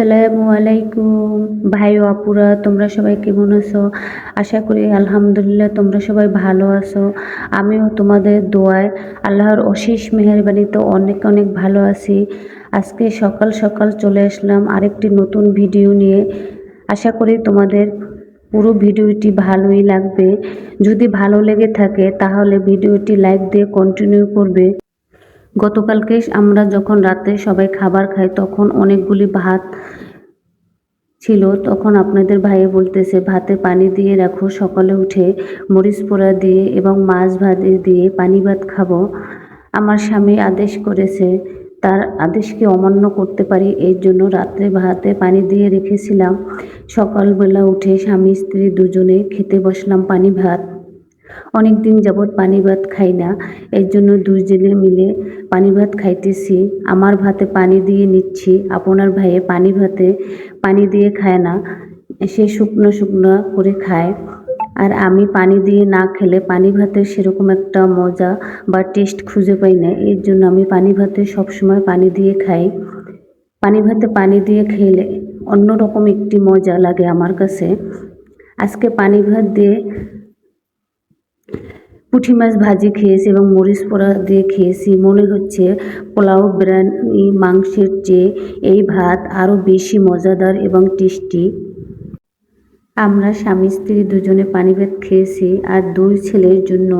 আসসালামু আলাইকুম ভাই ও আপুরা, তোমরা সবাই কেমন আছো? আশা করি আলহামদুলিল্লাহ তোমরা সবাই ভালো আছো। আমিও তোমাদের দোয়ায় আল্লাহর অশেষ মেহেরবানিতে অনেক অনেক ভালো আছি। আজকে সকাল সকাল চলে আসলাম আরেকটি নতুন ভিডিও নিয়ে। আশা করি তোমাদের পুরো ভিডিওটি ভালোই লাগবে। যদি ভালো লেগে থাকে তাহলে ভিডিওটি লাইক দিয়ে কন্টিনিউ করবে। গতকালকে আমরা যখন রাতে সবাই খাবার খাই তখন অনেকগুলি ভাত ছিল। তখন আপনাদের ভাইয়ে বলতেছে ভাতে পানি দিয়ে রাখো, সকালে উঠে মরিচ পোড়া দিয়ে এবং মাছ ভাজি দিয়ে পানি ভাত খাবো। আমার স্বামী আদেশ করেছে, তার আদেশকে অমান্য করতে পারি, এই জন্য রাত্রে ভাতে পানি দিয়ে রেখেছিলাম। সকালবেলা উঠে স্বামী স্ত্রী দুজনে খেতে বসলাম পানি ভাত। অনেক দিন যাবৎ পানি ভাত খাই না, এর জন্য দুইজনে মিলে পানি ভাত খাইতেছি। আমার ভাতে পানি দিয়ে নিচ্ছি, আপনার ভাইয়ে পানি ভাতে পানি দিয়ে খায় না, সে শুকনো শুকনো করে খায়। আর আমি পানি দিয়ে না খেলে পানি ভাতের সেরকম একটা মজা বা টেস্ট খুঁজে পাই না, এর জন্য আমি পানি ভাতে সবসময় পানি দিয়ে খাই। পানি ভাতে পানি দিয়ে খেলে অন্যরকম একটি মজা লাগে আমার কাছে। আজকে পানি ভাত দিয়ে পুঁটি মাছ ভাজি খেয়েছি এবং মরিচ পোড়া দিয়ে খেয়েছি। মনে হচ্ছে পোলাও বিরিয়ানি মাংসের চেয়ে এই ভাত আরও বেশি মজাদার এবং টেস্টি। আমরা স্বামী স্ত্রী দুজনে পানি ভাত খেয়েছি আর দুই ছেলের জন্য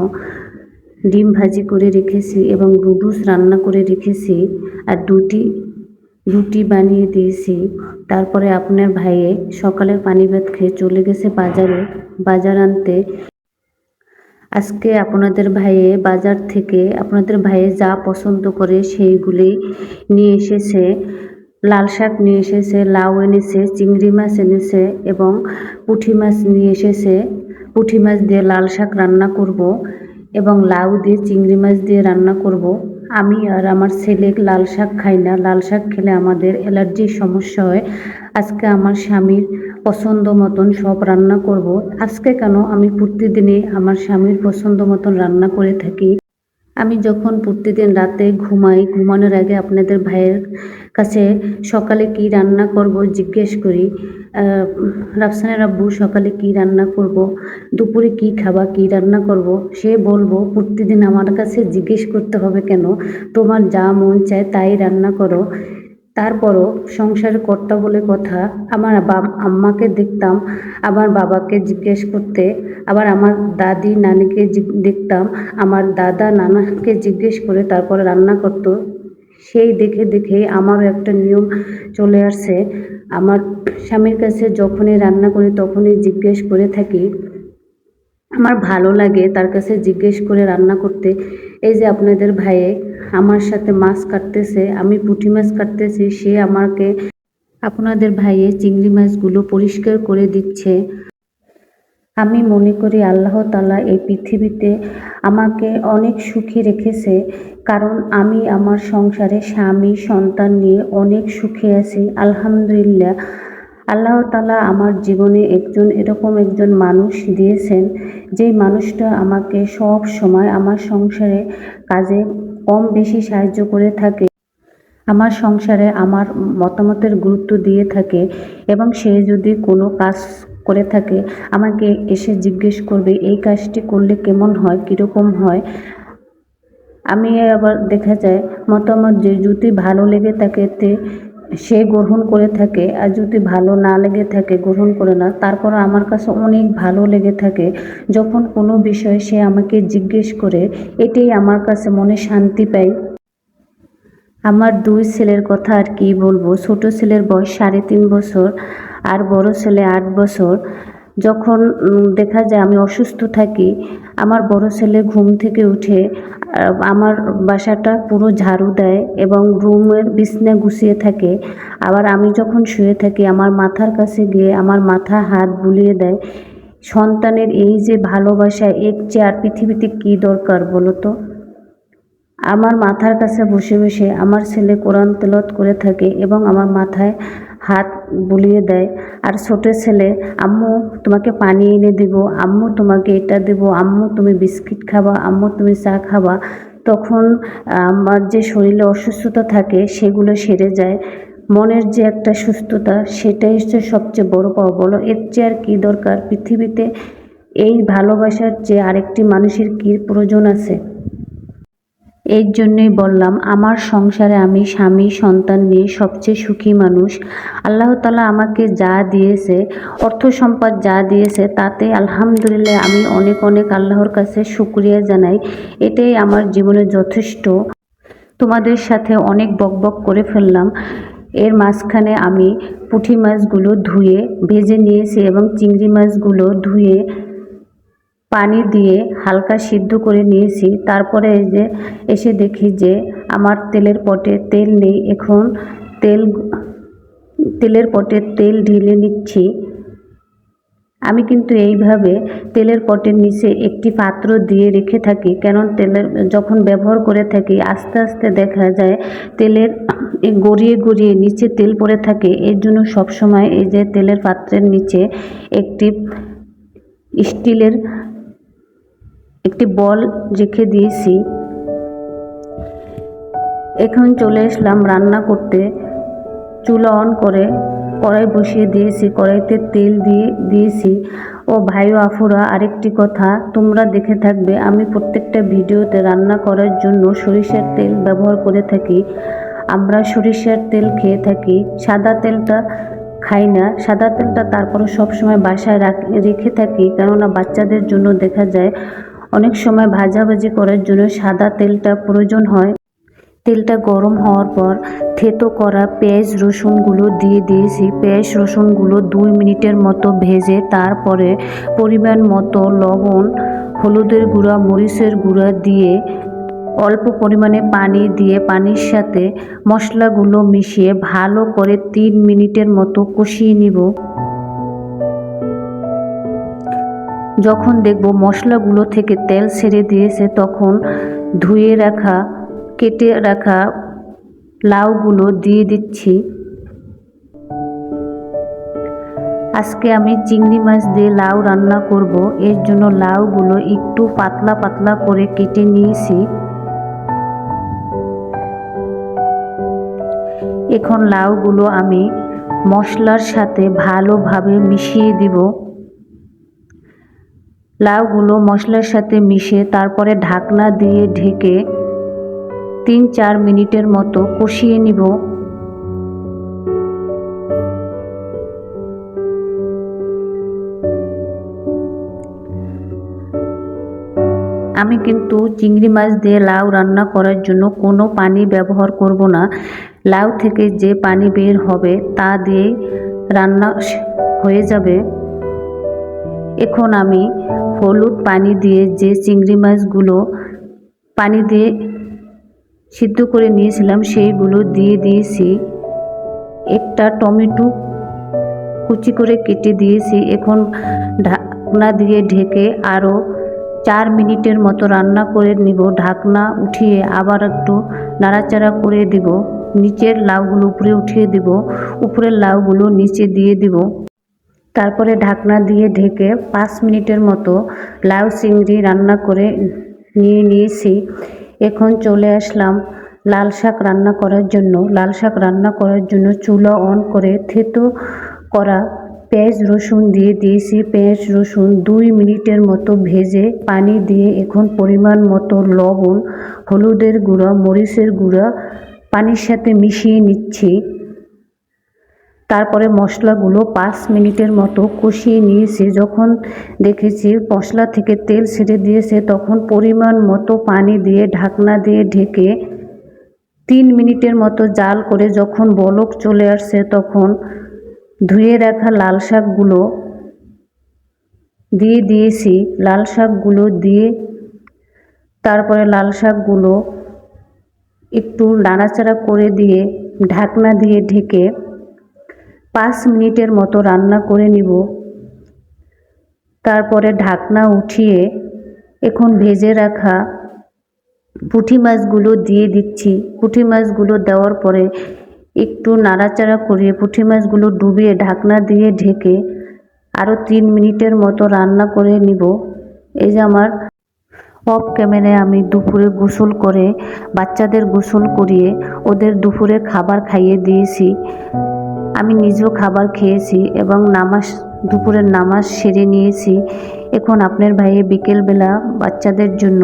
ডিম ভাজি করে রেখেছি এবং নুডলস রান্না করে রেখেছি আর রুটি বানিয়ে দিয়েছি। তারপরে আপনার ভাইয়ে সকালের পানি ভাত খেয়ে চলে গেছে বাজার আনতে। আজকে আপনাদের ভাইয়ে যা পছন্দ করে সেইগুলি নিয়ে এসেছে। লাল শাক নিয়ে এসেছে, লাউ এনেছে, চিংড়ি মাছ এনেছে এবং পুঁটি মাছ নিয়ে এসেছে। পুঁটি মাছ দিয়ে লাল শাক রান্না করব এবং লাউ দিয়ে চিংড়ি মাছ দিয়ে রান্না করব। আমি আর আমার ছেলে লাল শাক খাই না, লাল শাক খেলে আমাদের অ্যালার্জির সমস্যা হয়। আজকে আমার স্বামীর পছন্দ মতন সব রান্না করব। আজকে কেন, আমি প্রতিদিনই আমার স্বামীর পছন্দ মতন রান্না করে থাকি। আমি যখন প্রতিদিন রাতে ঘুমাই, ঘুমানোর আগে আপনাদের ভাইয়ের কাছে সকালে কি রান্না করব জিজ্ঞেস করি, রাফসানের আব্বু সকালে কি রান্না করব, দুপুরে কি খাবা, কি রান্না করব। সে বলবো প্রতিদিন আমার কাছে জিজ্ঞেস করতে হবে কেন, তোমার যা মন চায় তাই রান্না করো। তারপরও সংসারের কর্তা বলে কথা। আমার আম্মাকে দেখতাম আমার বাবাকে জিজ্ঞেস করতে, আবার আমার দাদি নানিকে দেখতাম আমার দাদা নানাকে জিজ্ঞেস করে তারপরে রান্না করতো। সেই দেখে দেখে আমারও একটা নিয়ম চলে আসছে। আমার স্বামীর কাছে যখনই রান্না করি তখনই জিজ্ঞেস করে থাকি। আমার ভালো লাগে তার কাছে জিজ্ঞেস করে রান্না করতে। এই যে আপনাদের ভাইয়ে আমার সাথে মাছ কাটতেছে, আমি পুঁটি মাছ কাটতেছি, সে আমাকে আপনাদের ভাইয়ে চিংড়ি মাছগুলো পরিষ্কার করে দিচ্ছে। আমি মনে করি আল্লাহ তাআলা এই পৃথিবীতে আমাকে অনেক সুখী রেখেছে, কারণ আমি আমার সংসারে স্বামী সন্তান নিয়ে অনেক সুখে আছি আলহামদুলিল্লাহ। আল্লাহ তাআলা আমার জীবনে এরকম একজন মানুষ দিয়েছেন, যেই মানুষটা আমাকে সব সময় আমার সংসারে কাজে কম বেশি সাহায্য করে থাকে, আমার সংসারে আমার মতামতের গুরুত্ব দিয়ে থাকে এবং সে যদি কোনো কাজ করে থাকে আমাকে এসে জিজ্ঞেস করবে এই কাজটি করলে কেমন হয়, কীরকম হয়। আমি আবার দেখা যায় মতামত যে যদি ভালো লেগে থাকে সে গ্রহণ করে থাকে, আর যদি ভালো না লেগে থাকে গ্রহণ করে না। তারপর আমার কাছে অনেক ভালো লেগে থাকে যখন কোনো বিষয়ে সে আমাকে জিজ্ঞেস করে, এটাই আমার কাছে মনে শান্তি পাই। আমার দুই ছেলের কথা আর কি বলবো। ছোট ছেলের বয়স 3.5 বছর আর বড় ছেলে 8 বছর। যখন দেখা যায় আমি অসুস্থ থাকি, আমার বড় ছেলে ঘুম থেকে উঠে আমার বাসাটা পুরো ঝাড়ু দেয় এবং রুমের বিছনা গুছিয়ে থাকে। আবার আমি যখন শুয়ে থাকি আমার মাথার কাছে গিয়ে আমার মাথায় হাত বুলিয়ে দেয়। সন্তানের এই যে ভালোবাসা, এর চেয়ে আর পৃথিবীতে কী দরকার বলো তো। আমার মাথার কাছে বসে বসে আমার ছেলে কোরআন তেলাওয়াত করে থাকে এবং আমার মাথায় হাত বুলিয়ে দেয়। আর ছোট ছেলে, আম্মু তোমাকে পানি এনে দেব, আম্মু তোমাকে এটা দেব, আম্মু তুমি বিস্কিট খাবা, আম্মু তুমি চা খাবা। তখন আমার যে শরীরে অসুস্থতা থাকে সেগুলো সেরে যায়। মনের যে একটা সুস্থতা, সেটাই হচ্ছে সবচেয়ে বড় পাওয়া। বলো এর চেয়ে আর কি দরকার পৃথিবীতে? এই ভালোবাসার চেয়ে আরেকটি মানুষের কি প্রয়োজন আছে? এই জন্যই বললাম, আমার সংসারে আমি স্বামী সন্তান নিয়ে সবচেয়ে সুখী মানুষ। আল্লাহ তাআলা আমাকে যা দিয়েছে, অর্থ সম্পদ যা দিয়েছে, তাতে আলহামদুলিল্লাহ আমি অনেক অনেক আল্লাহর কাছে শুকরিয়া জানাই। এটাই আমার জীবনে যথেষ্ট। তোমাদের সাথে অনেক বকবক করে ফেললাম। এর মাঝখানে আমি পুঁটি মাছগুলো ধুয়ে ভেজে নিয়েছি এবং চিংড়ি মাছগুলো ধুয়ে পানি দিয়ে হালকা সিদ্ধ করে নিয়েছি। তারপরে এই যে এসে দেখি যে আমার তেলের পটে তেল নেই। এখন তেলের পটে তেল ঢেলে নিচ্ছি। আমি কিন্তু এইভাবে তেলের পটের নিচে একটি পাত্র দিয়ে রেখে থাকি, কারণ তেলের যখন ব্যবহার করে থাকি আস্তে আস্তে দেখা যায় তেলের গড়িয়ে গড়িয়ে নিচে তেল পড়ে থাকে। এর জন্য সবসময় এই যে তেলের পাত্রের নিচে একটি স্টিলের একটি বল রেখে দিয়েছি। এখন চলে আসলাম রান্না করতে। চুলা অন করে কড়াই বসিয়ে দিয়েছি, কড়াইতে তেল দিয়েছি। ও ভাই ও আফুরা, আরেকটি কথা তোমরা দেখে থাকবে, আমি প্রত্যেকটা ভিডিওতে রান্না করার জন্য সরিষার তেল ব্যবহার করে থাকি। আমরা সরিষার তেল খেয়ে থাকি, সাদা তেলটা খাই না। সাদা তেলটা তারপরে সবসময় বাসায় রেখে থাকি, কেননা বাচ্চাদের জন্য দেখা যায় অনেক সময় ভাজাভাজি করার জন্য সাদা তেলটা প্রয়োজন হয়। তেলটা গরম হওয়ার পর থেতো করা পেঁয়াজ রসুনগুলো দিয়ে দিয়েছি। পেঁয়াজ রসুনগুলো 2 মিনিটের মতো ভেজে তারপরে পরিমাণ মতো লবণ, হলুদের গুঁড়া, মরিচের গুঁড়া দিয়ে অল্প পরিমাণে পানি দিয়ে পানির সাথে মশলাগুলো মিশিয়ে ভালো করে 3 মিনিটের মতো কষিয়ে নিব। যখন দেখব মশলাগুলো থেকে তেল ছেড়ে দিয়েছে, তখন ধুয়ে রাখা কেটে রাখা লাউগুলো দিয়ে দিচ্ছি। আজকে আমি চিংড়ি মাছ দিয়ে লাউ রান্না করব। এর জন্য লাউগুলো একটু পাতলা পাতলা করে কেটে নিয়েছি। এখন লাউগুলো আমি মশলার সাথে ভালোভাবে মিশিয়ে দিব। লাউগুলো মশলার সাথে মিশিয়ে তারপরে ঢাকনা দিয়ে ঢেকে 3-4 মিনিটের মতো কষিয়ে নিব। আমি কিন্তু চিংড়ি মাছ দিয়ে লাউ রান্না করার জন্য কোনো পানি ব্যবহার করব না। লাউ থেকে যে পানি বের হবে তা দিয়েই রান্না হয়ে যাবে। এখন আমি হলুদ পানি দিয়ে যে চিংড়ি মাছগুলো পানি দিয়ে সিদ্ধ করে নিয়েছিলাম সেইগুলো দিয়ে দিয়েছি। একটা টমেটো কুচি করে কেটে দিয়েছি। এখন ঢাকনা দিয়ে ঢেকে আরও 4 মিনিটের মতো রান্না করে নিব। ঢাকনা উঠিয়ে আবার একটু নাড়াচাড়া করে দিব। নিচের লাউগুলো উপরে উঠিয়ে দিব, উপরের লাউগুলো নিচে দিয়ে দিব। তারপরে ঢাকনা দিয়ে ঢেকে 5 মিনিটের মতো লাউ চিংড়ি রান্না করে নিয়েছি। এখন চলে আসলাম লাল শাক রান্না করার জন্য। লাল শাক রান্না করার জন্য চুলা অন করে থেতো করা পেঁয়াজ রসুন দিয়ে দিয়েছি। পেঁয়াজ রসুন 2 মিনিটের মতো ভেজে পানি দিয়ে এখন পরিমাণ মতো লবণ, হলুদের গুঁড়া, মরিচের গুঁড়া পানির সাথে মিশিয়ে নিচ্ছি। তারপরে মশলাগুলো 5 মিনিটের মতো কষিয়ে নিয়েছি। যখন দেখেছি মশলা থেকে তেল ছেড়ে দিয়েছে, তখন পরিমাণ মতো পানি দিয়ে ঢাকনা দিয়ে ঢেকে 3 মিনিটের মতো জাল করে যখন বলক চলে আসছে, তখন ধুয়ে রাখা লাল শাকগুলো দিয়ে দিয়েছি। লাল শাকগুলো দিয়ে তারপরে লাল শাকগুলো একটু নাড়াচাড়া করে দিয়ে ঢাকনা দিয়ে ঢেকে 5 মিনিটের মতো রান্না করে নিব। তারপরে ঢাকনা উঠিয়ে এখন ভেজে রাখা পুঁটি মাছগুলো দিয়ে দিচ্ছি। পুঁটি মাছগুলো দেওয়ার পরে একটু নাড়াচাড়া করে পুঁটি মাছগুলো ডুবিয়ে ঢাকনা দিয়ে ঢেকে আরও 3 মিনিটের মতো রান্না করে নিব। এই যে আমার অফ ক্যামেরায় আমি দুপুরে গোসল করে বাচ্চাদের গোসল করিয়ে ওদের দুপুরে খাবার খাইয়ে দিয়েছি। আমি নিজেও খাবার খেয়েছি এবং দুপুরের নামাজ সেরে নিয়েছি। এখন আপনার ভাইয়ে বিকেলবেলা বাচ্চাদের জন্য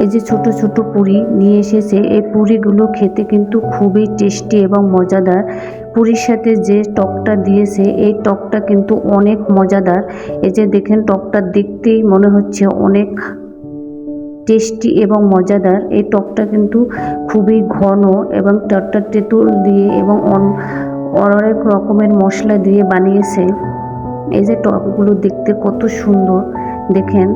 এই যে ছোট ছোট পুরি নিয়ে এসেছে। এই পুরিগুলো খেতে কিন্তু খুবই টেস্টি এবং মজাদার। পুরির সাথে যে টকটা দিয়েছে এই টকটা কিন্তু অনেক মজাদার। এই যে দেখেন টকটা দেখতেই মনে হচ্ছে অনেক টেস্টি এবং মজাদার। এই টকটা কিন্তু খুবই ঘন এবং টকটা তেঁতুল দিয়ে এবং অনেক রকমের মশলা দিয়ে বানিয়েছে। এই যে টকগুলো দেখতে কত সুন্দর দেখেন।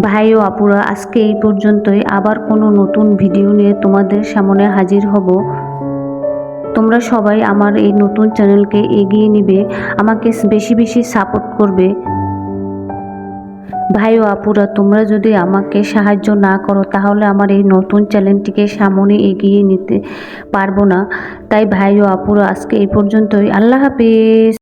ভাই ও আপুরা, আজকে এই পর্যন্তই। আবার কোনো নতুন ভিডিও নিয়ে তোমাদের সামনে হাজির হব। তোমরা সবাই আমার এই নতুন চ্যানেলকে এগিয়ে নিবে, আমাকে বেশি বেশি সাপোর্ট করবে। ভাই ও আপুরা, তোমরা যদি আমাকে সাহায্য না করো তাহলে আমার এই নতুন চ্যানেলটিকে সামনে এগিয়ে নিতে পারবো না। তাই ভাই ও আপুরা, আজকে এই পর্যন্তই। আল্লাহ হাফেজ।